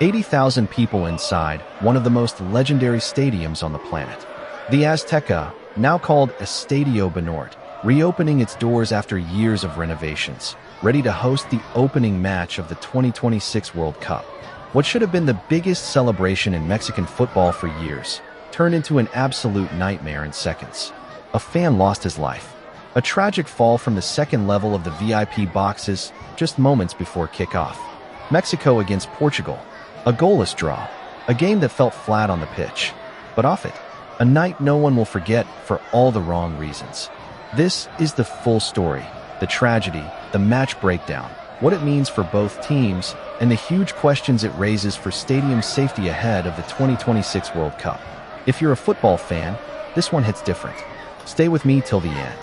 80,000 people inside one of the most legendary stadiums on the planet. The Azteca, now called Estadio Azteca, reopening its doors after years of renovations, ready to host the opening match of the 2026 World Cup. What should have been the biggest celebration in Mexican football for years turned into an absolute nightmare in seconds. A fan lost his life. A tragic fall from the second level of the VIP boxes just moments before kickoff. Mexico against Portugal. A goalless draw. A game that felt flat on the pitch. But off it. A night no one will forget for all the wrong reasons. This is the full story. The tragedy, the match breakdown, what it means for both teams, and the huge questions it raises for stadium safety ahead of the 2026 World Cup. If you're a football fan, this one hits different. Stay with me till the end.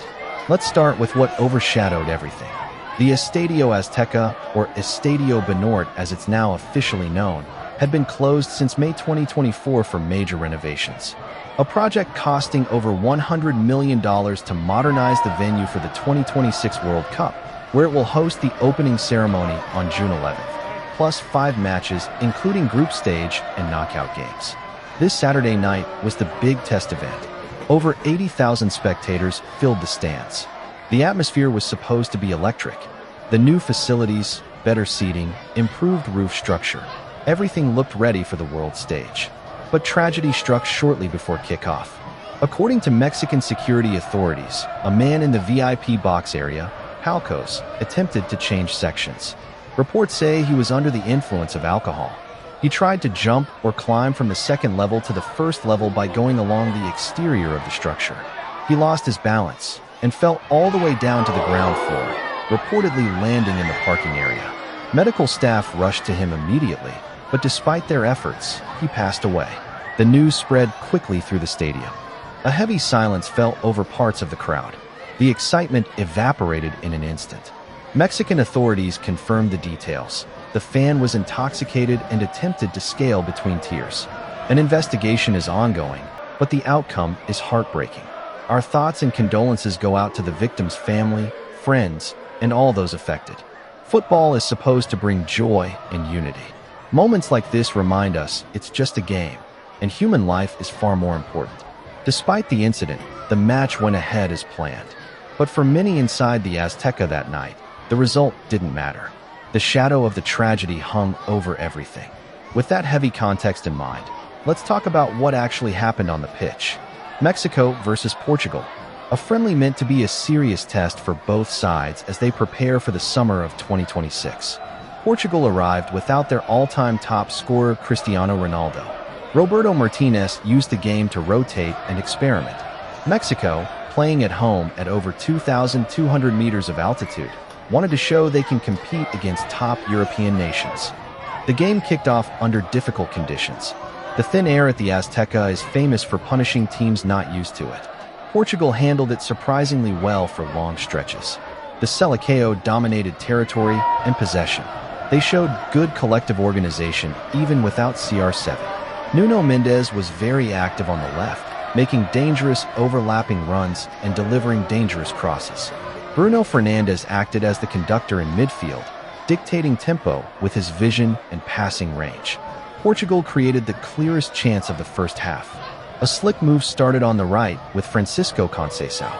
Let's start with what overshadowed everything. The Estadio Azteca, or Estadio Azteca as it's now officially known, had been closed since May 2024 for major renovations. A project costing over $100 million to modernize the venue for the 2026 World Cup, where it will host the opening ceremony on June 11th, plus 5 matches, including group stage and knockout games. This Saturday night was the big test event. Over 80,000 spectators filled the stands. The atmosphere was supposed to be electric. The new facilities, better seating, improved roof structure. Everything looked ready for the world stage. But tragedy struck shortly before kickoff. According to Mexican security authorities, a man in the VIP box area, Palcos, attempted to change sections. Reports say he was under the influence of alcohol. He tried to jump or climb from the second level to the first level by going along the exterior of the structure. He lost his balance and fell all the way down to the ground floor, reportedly landing in the parking area. Medical staff rushed to him immediately, but despite their efforts, he passed away. The news spread quickly through the stadium. A heavy silence fell over parts of the crowd. The excitement evaporated in an instant. Mexican authorities confirmed the details. The fan was intoxicated and attempted to scale between tiers. An investigation is ongoing, but the outcome is heartbreaking. Our thoughts and condolences go out to the victim's family, friends, and all those affected. Football is supposed to bring joy and unity. Moments like this remind us it's just a game, and human life is far more important. Despite the incident, the match went ahead as planned. But for many inside the Azteca that night, the result didn't matter. The shadow of the tragedy hung over everything. With that heavy context in mind, let's talk about what actually happened on the pitch. Mexico versus Portugal. A friendly meant to be a serious test for both sides as they prepare for the summer of 2026. Portugal arrived without their all-time top scorer Cristiano Ronaldo. Roberto Martinez used the game to rotate and experiment. Mexico, playing at home at over 2,200 meters of altitude, wanted to show they can compete against top European nations. The game kicked off under difficult conditions. The thin air at the Azteca is famous for punishing teams not used to it. Portugal handled it surprisingly well for long stretches. The Selecao dominated territory and possession. They showed good collective organization even without CR7. Nuno Mendes was very active on the left, making dangerous overlapping runs and delivering dangerous crosses. Bruno Fernandes acted as the conductor in midfield, dictating tempo with his vision and passing range. Portugal created the clearest chance of the first half. A slick move started on the right with Francisco Conceição.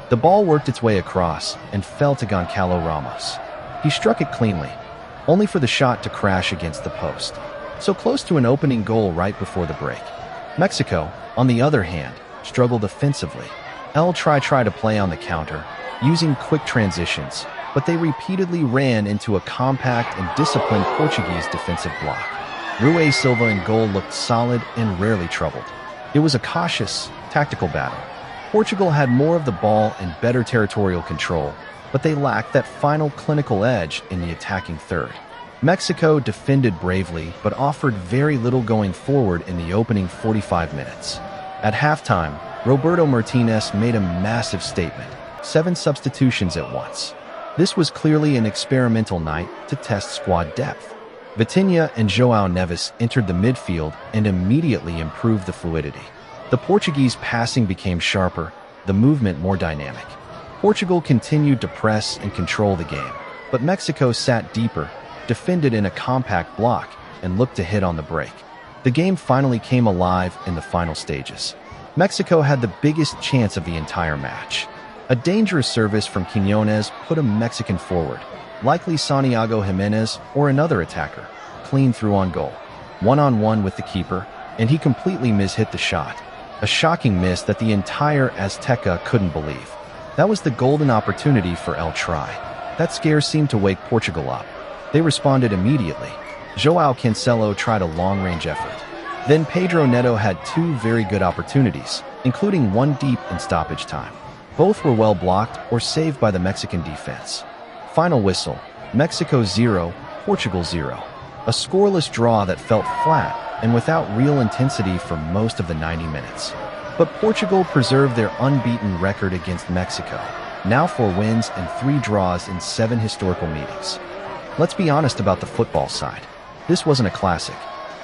The ball worked its way across and fell to Gonçalo Ramos. He struck it cleanly, only for the shot to crash against the post. So close to an opening goal right before the break. Mexico, on the other hand, struggled offensively. Tried to play on the counter, using quick transitions, but they repeatedly ran into a compact and disciplined Portuguese defensive block. Rui Silva in goal looked solid and rarely troubled. It was a cautious, tactical battle. Portugal had more of the ball and better territorial control, but they lacked that final clinical edge in the attacking third. Mexico defended bravely but offered very little going forward in the opening 45 minutes. At halftime, Roberto Martinez made a massive statement, 7 substitutions at once. This was clearly an experimental night to test squad depth. Vitinha and João Neves entered the midfield and immediately improved the fluidity. The Portuguese passing became sharper, the movement more dynamic. Portugal continued to press and control the game, but Mexico sat deeper, defended in a compact block, and looked to hit on the break. The game finally came alive in the final stages. Mexico had the biggest chance of the entire match. A dangerous service from Quiñones put a Mexican forward, likely Santiago Jimenez or another attacker, clean through on goal. One-on-one with the keeper, and he completely mishit the shot. A shocking miss that the entire Azteca couldn't believe. That was the golden opportunity for El Tri. That scare seemed to wake Portugal up. They responded immediately. João Cancelo tried a long-range effort. Then Pedro Neto had two very good opportunities, including one deep in stoppage time. Both were well blocked or saved by the Mexican defense. Final whistle, Mexico 0, Portugal 0. A scoreless draw that felt flat and without real intensity for most of the 90 minutes. But Portugal preserved their unbeaten record against Mexico, now 4 wins and 3 draws in 7 historical meetings. Let's be honest about the football side. This wasn't a classic.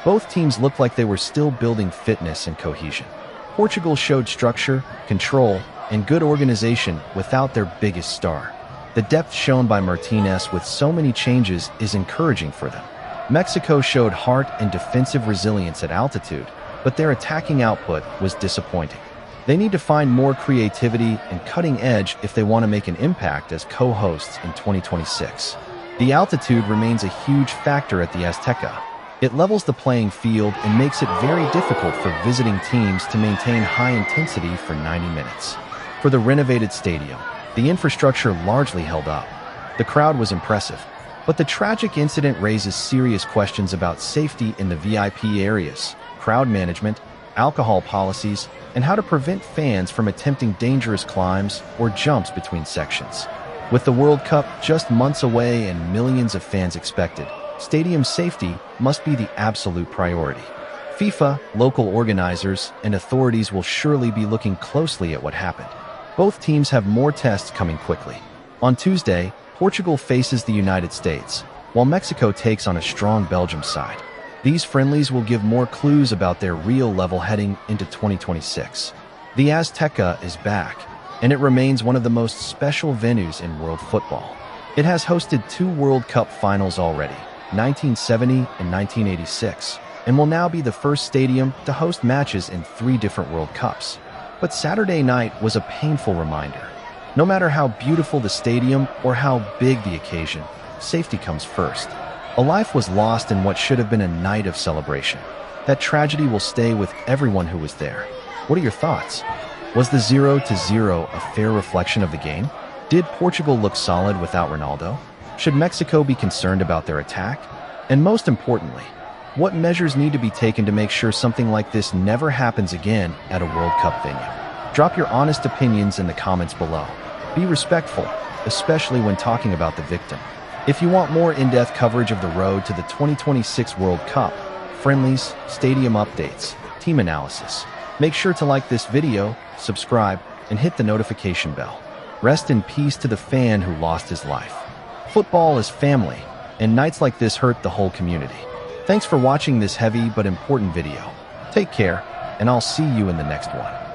Both teams looked like they were still building fitness and cohesion. Portugal showed structure, control, and good organization without their biggest star. The depth shown by Martinez with so many changes is encouraging for them. Mexico showed heart and defensive resilience at altitude, but their attacking output was disappointing. They need to find more creativity and cutting edge if they want to make an impact as co-hosts in 2026. The altitude remains a huge factor at the Azteca. It levels the playing field and makes it very difficult for visiting teams to maintain high intensity for 90 minutes. For the renovated stadium, the infrastructure largely held up. The crowd was impressive, but the tragic incident raises serious questions about safety in the VIP areas, crowd management, alcohol policies, and how to prevent fans from attempting dangerous climbs or jumps between sections. With the World Cup just months away and millions of fans expected, stadium safety must be the absolute priority. FIFA, local organizers, and authorities will surely be looking closely at what happened. Both teams have more tests coming quickly. On Tuesday, Portugal faces the United States, while Mexico takes on a strong Belgium side. These friendlies will give more clues about their real level heading into 2026. The Azteca is back, and it remains one of the most special venues in world football. It has hosted 2 World Cup finals already, 1970 and 1986, and will now be the first stadium to host matches in 3 different World Cups. But Saturday night was a painful reminder. No matter how beautiful the stadium or how big the occasion, safety comes first. A life was lost in what should have been a night of celebration. That tragedy will stay with everyone who was there. What are your thoughts? Was the 0-0 a fair reflection of the game? Did Portugal look solid without Ronaldo? Should Mexico be concerned about their attack? And most importantly, what measures need to be taken to make sure something like this never happens again at a World Cup venue? Drop your honest opinions in the comments below. Be respectful, especially when talking about the victim. If you want more in-depth coverage of the road to the 2026 World Cup, friendlies, stadium updates, team analysis, make sure to like this video, subscribe, and hit the notification bell. Rest in peace to the fan who lost his life. Football is family, and nights like this hurt the whole community. Thanks for watching this heavy but important video. Take care, and I'll see you in the next one.